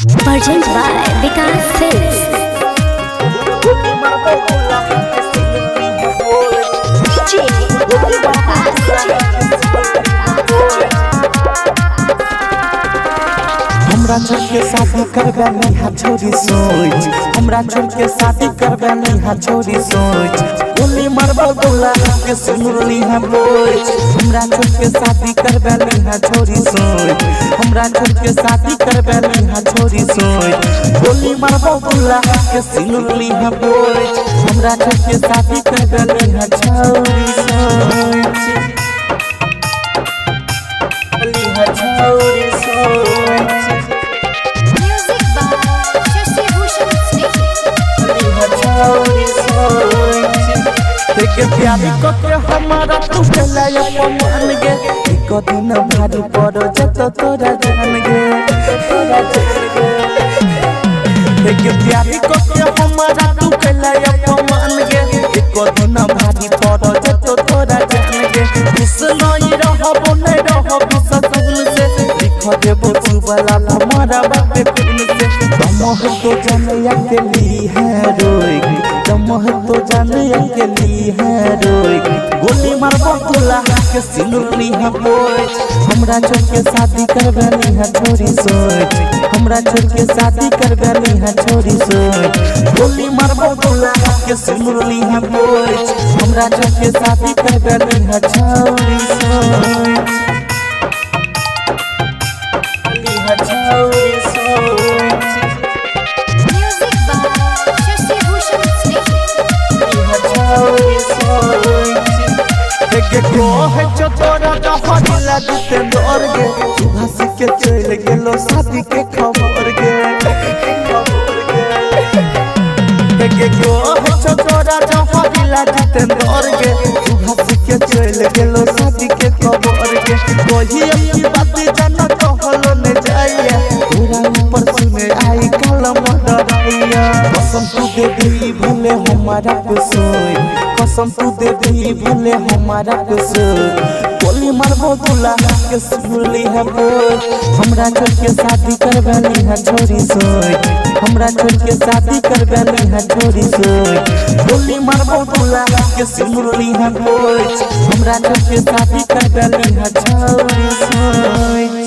Present by Vikas Films. हमरा छोड़ के शादी करबे नहीं छोरी सोच, हमरा छोड़ के शादी करबे नहीं छोरी सोच, गोली मारबो गोला के सुनली हम बोझ। हमरा छोड़ के शादी करबे नहीं छोरी सोच, हमरा छोड़ के शादी करबे नहीं छोरी सोच, गोली मारबो गोला के सुनली हम बोझ। हमरा छोड़ के शादी करबे नहीं छोरी सोच, छोरी सोच। के प्यारी को के हमारा तू चलाय पमान गे, एक दिन भारी पड़ो जत तोरा जान गे, तोरा जान गे। के प्यारी को के हमारा तू चलाय पमान गे, एक दिन भारी पड़ो जत तोरा जान गे। इस नहीं रहबो नहीं रहबो ससुर से, लिख देबो चुबला हमारा बापे खून से। तमह तो जाने अकेली है रोई, तमह तो जाने अकेली है रोई, गोली मारबो गोला के सिनुरली हम बोझ। हमरा छोड़ के शादी करबे नहीं छोरी सोच, हमरा छोड़ के शादी करबे नहीं छोरी सोच, गोली मारबो गोला के सिनुरली हम बोझ। हमरा छोड़ के शादी करबे नहीं छोरी सोच, छोरी सोच। है जो तोरा जहरी लगते डर गे, सुबह से के चल गेलो शादी के खबर गे, है जो तोरा जहरी लगते डर गे, सुबह से के चल गेलो शादी के खबर गे। कोई अपनी बात जाना कहलो न जाइए, पूरा ऊपर सुने आई कलम डराइया। कसम तू दे दी भले हमारा सोई, कसम तू दे दी भले हमारा सोई, गोली मारबो दूल्हा के सुनली है बोल। हमरा छोड़ के शादी करबे नहीं छोरी सोच, हमरा छोड़ के शादी करबे नहीं छोरी सोच, गोली मारबो दूल्हा के सुनली है बोल। हमरा छोड़ के शादी करबे नहीं छोरी सोच।